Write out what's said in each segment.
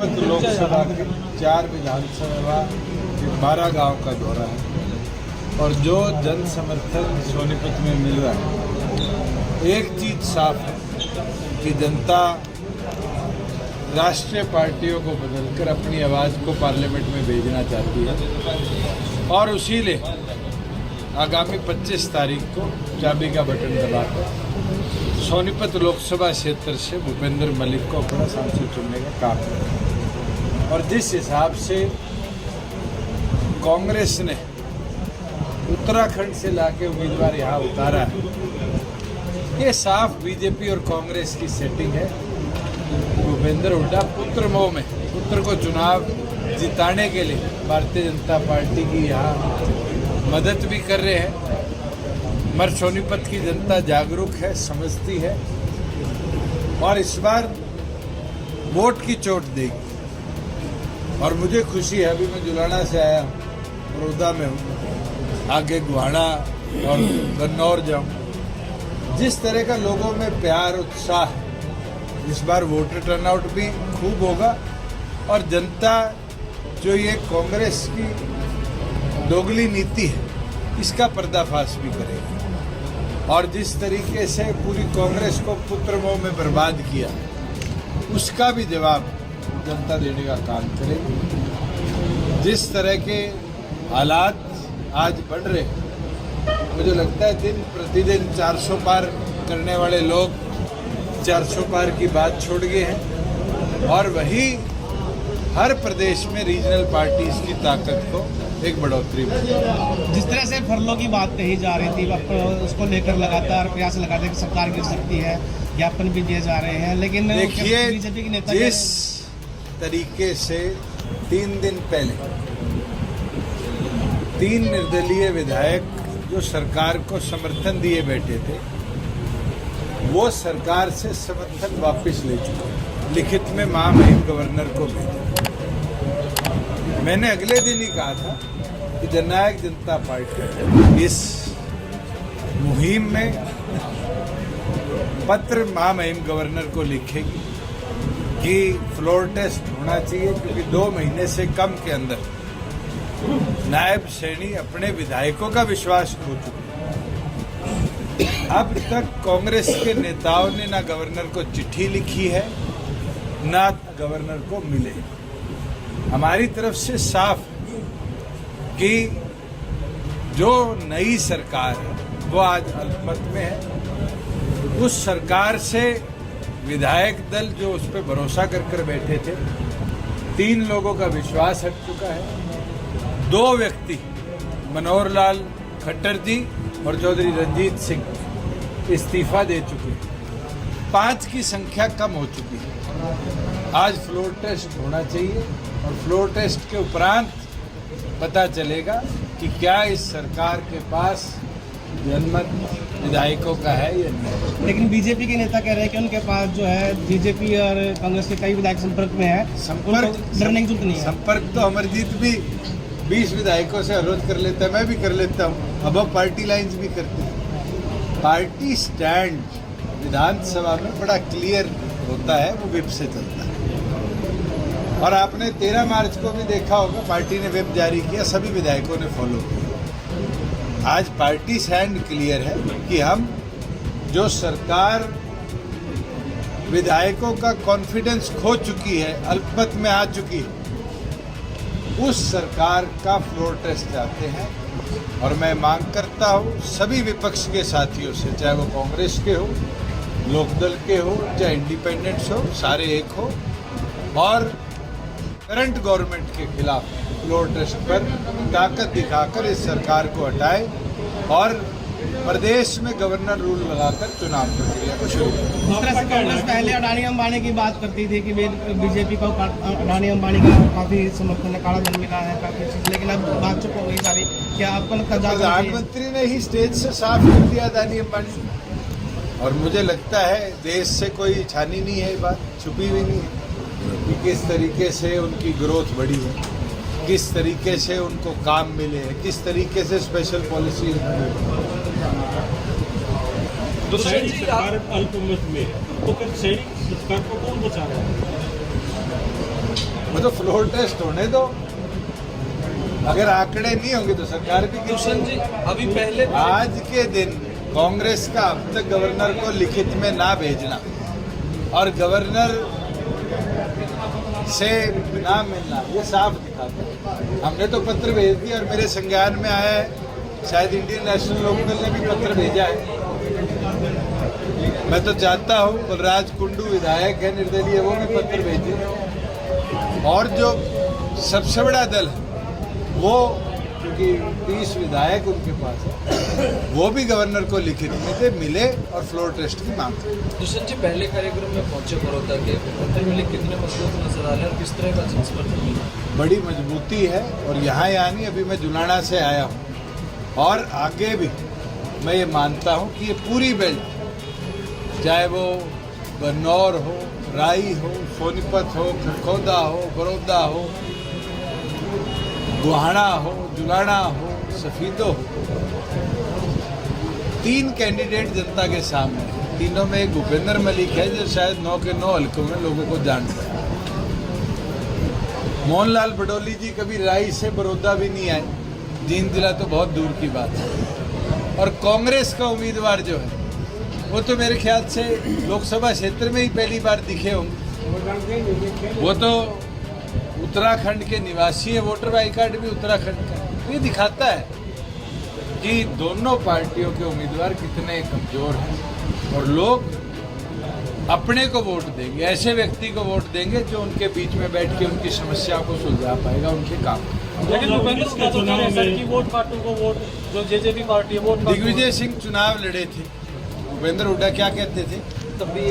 लोकसभा के 4 विधानसभा के 12 गांव का दौरा है और जो जन समर्थन सोनीपत में मिल रहा है, एक चीज साफ है कि जनता राष्ट्रीय पार्टियों को बदलकर अपनी आवाज़ को पार्लियामेंट में भेजना चाहती है और उसीलिए आगामी 25 तारीख को चाबी का बटन दबाकर सोनीपत लोकसभा क्षेत्र से भूपेंद्र मलिक को अपना सांसद चुनने का काम है। और जिस हिसाब से कांग्रेस ने उत्तराखंड से लाके उम्मीदवार यहाँ उतारा है, ये साफ बीजेपी और कांग्रेस की सेटिंग है। भूपेंद्र हुड्डा पुत्र मोह में पुत्र को चुनाव जिताने के लिए भारतीय जनता पार्टी की यहाँ मदद भी कर रहे हैं। मगर सोनीपत की जनता जागरूक है, समझती है और इस बार वोट की चोट देगी। और मुझे खुशी है, अभी मैं जुलाना से आया हूँ, बड़ौदा में हूँ, आगे गुहाना और गन्नौर जाऊँ। जिस तरह का लोगों में प्यार उत्साह, इस बार वोटर टर्नआउट भी खूब होगा और जनता जो ये कांग्रेस की दोगली नीति है, इसका पर्दाफाश भी करेगी। और जिस तरीके से पूरी कांग्रेस को पुत्र मोह में बर्बाद किया, उसका भी जवाब जनता देने का काम करेगी। जिस तरह के हालात आज बढ़ रहे, मुझे लगता है दिन प्रतिदिन 400 पार करने वाले लोग 400 पार की बात छोड़ गए हैं और वही हर प्रदेश में रीजनल पार्टीज की ताकत को एक बढ़ोतरी में। जिस तरह से फरलों की बात कही जा रही थी, उसको लेकर लगातार प्रयास लगाते हैं कि सरकार गिर सकती है, ज्ञापन भी दिए जा रहे हैं, लेकिन देखिए बीजेपी के नेता जिस तरीके से 3 दिन पहले 3 निर्दलीय विधायक जो सरकार को समर्थन दिए बैठे थे, वो सरकार से समर्थन वापस ले चुके, लिखित में महामहिम गवर्नर को भेजा। मैंने अगले दिन ही कहा था कि जननायक जनता पार्टी इस मुहिम में पत्र महामहिम गवर्नर को लिखेगी कि फ्लोर टेस्ट होना चाहिए, क्योंकि 2 महीने से कम के अंदर नायब श्रेणी अपने विधायकों का विश्वास खो चुकी। अब तक कांग्रेस के नेताओं ने ना गवर्नर को चिट्ठी लिखी है, ना गवर्नर को मिले। हमारी तरफ से साफ कि जो नई सरकार है वो आज अल्पमत में है। उस सरकार से विधायक दल जो उस पर भरोसा कर बैठे थे, 3 लोगों का विश्वास हट चुका है। 2 व्यक्ति मनोहर लाल खट्टर जी और चौधरी रंजीत सिंह इस्तीफा दे चुके हैं। 5 की संख्या कम हो चुकी है। आज फ्लोर टेस्ट होना चाहिए और फ्लोर टेस्ट के उपरांत पता चलेगा कि क्या इस सरकार के पास जनमत विधायकों का है या नहीं। लेकिन बीजेपी के नेता कह रहे हैं कि उनके पास जो है बीजेपी और कांग्रेस के कई विधायक संपर्क में है, संपर्क डरने की जरूरत नहीं है। संपर्क तो अमरजीत भी 20 विधायकों से अनुरोध कर लेता है, मैं भी कर लेता हूँ, अब पार्टी लाइन्स भी करते हैं। पार्टी स्टैंड विधानसभा में बड़ा क्लियर होता है, वो विप से चलता है। और आपने 13 मार्च को भी देखा होगा, पार्टी ने विप जारी किया, सभी विधायकों ने फॉलो किया। आज पार्टी स्टैंड क्लियर है कि हम जो सरकार विधायकों का कॉन्फिडेंस खो चुकी है, अल्पमत में आ चुकी है, उस सरकार का फ्लोर टेस्ट चाहते हैं। और मैं मांग करता हूँ सभी विपक्ष के साथियों से, चाहे वो कांग्रेस के हो, लोकदल के हो, चाहे इंडिपेंडेंट्स हो, सारे एक हो, और करंट गवर्नमेंट के खिलाफ फ्लोर टेस्ट पर ताकत दिखाकर इस सरकार को हटाए और प्रदेश में गवर्नर रूल लगाकर चुनाव प्रक्रिया को शुरू करें। जिस तरह से कांग्रेस पहले अडानी अंबानी की बात करती थी कि बीजेपी को अडानी अंबानी का काफी समर्थन है, काला धन मिला है काफी चीज, लेकिन अब बात चुप हो गई सारी। क्या आपको लगता है प्रधानमंत्री ने ही स्टेज से साफ कर दिया अडानी अंबानी, और मुझे लगता है देश से कोई छानी नहीं है, ये बात छुपी हुई नहीं है कि किस तरीके से उनकी ग्रोथ बढ़ी है, किस तरीके से उनको काम मिले हैं, किस तरीके से स्पेशल पॉलिसी। तो सरकार अल्पमत में है, तो फिर सरकार को कौन बचा रहा है? वो तो फ्लोर टेस्ट होने दो, अगर आंकड़े नहीं होंगे तो सरकार भी दुष्यंत जी अभी पहले आज के दिन कांग्रेस का अब तक गवर्नर को लिखित में ना भेजना और गवर्नर से ना मिलना ये साफ दिखाता है। हमने तो पत्र भेज दिया और मेरे संज्ञान में आया है, शायद इंडियन नेशनल लोकदल ने भी पत्र भेजा है। मैं तो चाहता हूँ बलराज कुंडू विधायक है निर्दलीय, वो भी पत्र भेजे, और जो सबसे बड़ा दल है वो, क्योंकि 30 विधायक उनके पास है, वो भी गवर्नर को लिखित में दे मिले और फ्लोर टेस्ट की मांग करें। दुष्यंत जी पहले कार्यक्रम में पहुंचे बड़ौदा के मंत्री मिले, कितने मजबूत नजर आ रहे हैं और किस तरह का समर्थन मिला? बड़ी मजबूती है, और यहाँ यानी अभी मैं जुलाना से आया हूँ और आगे भी मैं ये मानता हूँ कि ये पूरी बेल्ट, चाहे वो गन्नौर हो, राई हो, सोनीपत हो, खरखौदा हो, बड़ौदा हो, गोहाना हो, जुलाना हो, सफीदो हो, 3 कैंडिडेट जनता के सामने हैं। तीनों में एक भूपेंद्र मलिक है जो शायद 9 के 9 हल्कों में लोगों को जानता है। मोहनलाल बडोली जी कभी राई से बड़ौदा भी नहीं आए, जींद जिला तो बहुत दूर की बात है। और कांग्रेस का उम्मीदवार जो है वो तो मेरे ख्याल से लोकसभा क्षेत्र में ही पहली बार दिखे होंगे। वो तो उत्तराखंड के निवासी है, वोटर आई कार्ड भी उत्तराखंड का। ये दिखाता है कि दोनों पार्टियों के उम्मीदवार कितने कमजोर हैं और लोग अपने को वोट देंगे, ऐसे व्यक्ति को वोट देंगे जो उनके बीच में बैठ के उनकी समस्या को सुलझा पाएगा, उनके काम। लेकिन भूपेंद्र का तो कहना है सर कि वोट काटू को वोट, जो जेजेपी पार्टी है वोट। दिग्विजय सिंह चुनाव लड़े थे, भूपेंद्र हुड्डा क्या कहते थे? तब भी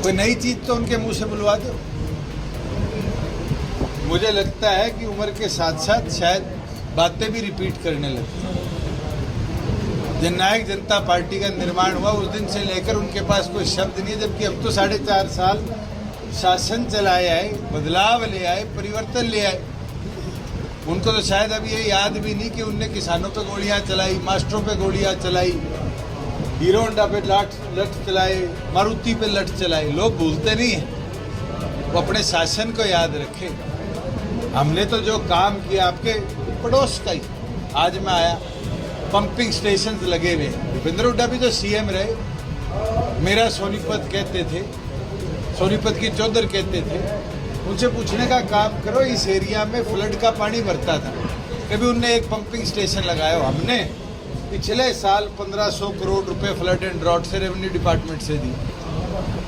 कोई नई चीज तो उनके मुंह से बुलवा दो। मुझे लगता है कि उम्र के साथ साथ शायद बातें भी रिपीट करने लगती हैं। जननायक जनता पार्टी का निर्माण हुआ उस दिन से लेकर उनके पास कोई शब्द नहीं है, जबकि अब तो 4.5 साल शासन चलाए आए, बदलाव ले आए, परिवर्तन ले आए। उनको तो शायद अब ये याद भी नहीं कि उनने किसानों पे गोलियां चलाई, मास्टरों पे गोलियां चलाई, हीरो होंडा पे लठ चलाए, मारुति पे लठ चलाई। लोग भूलते नहीं हैं, वो अपने शासन को याद रखें। हमने तो जो काम किया आपके पड़ोस का ही, आज मैं आया, पंपिंग स्टेशन लगे हुए हैं। भूपेंद्र हुड्डा भी तो सीएम रहे, मेरा सोनीपत कहते थे, सोनीपत की चौधर कहते थे। उनसे पूछने का काम करो, इस एरिया में फ्लड का पानी भरता था, कभी उनने एक पंपिंग स्टेशन लगाया हो? हमने पिछले साल 1500 करोड़ रुपए फ्लड एंड ड्रॉट से रेवेन्यू डिपार्टमेंट से दी,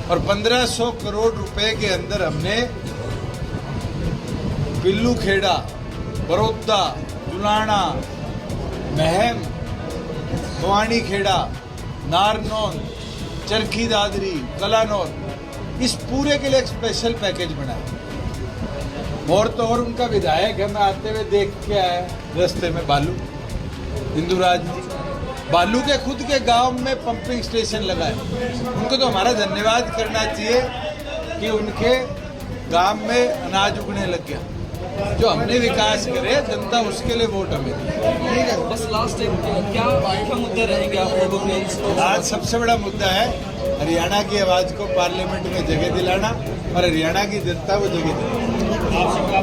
और 1500 करोड़ रुपए के अंदर हमने बिल्लू खेड़ा, बड़ौदा, जुलाना, महम, भवानी खेड़ा, नारनौल, चरखी दादरी, कलानौर, इस पूरे के लिए एक स्पेशल पैकेज बनाया। और तो और उनका विधायक है, मैं आते हुए देख के आया रास्ते में, बालू हिंदुराज जी, बालू के खुद के गांव में पंपिंग स्टेशन लगाए। उनको तो हमारा धन्यवाद करना चाहिए कि उनके गांव में अनाज उगने लग गया। जो हमने विकास करे, जनता उसके लिए वोट हमें दी। बस लास्ट एक क्या मुद्दे रहेंगे आप लोगों के? आज सबसे बड़ा मुद्दा है हरियाणा की आवाज को पार्लियामेंट में जगह दिलाना, और हरियाणा की जनता को जगह दिलाना।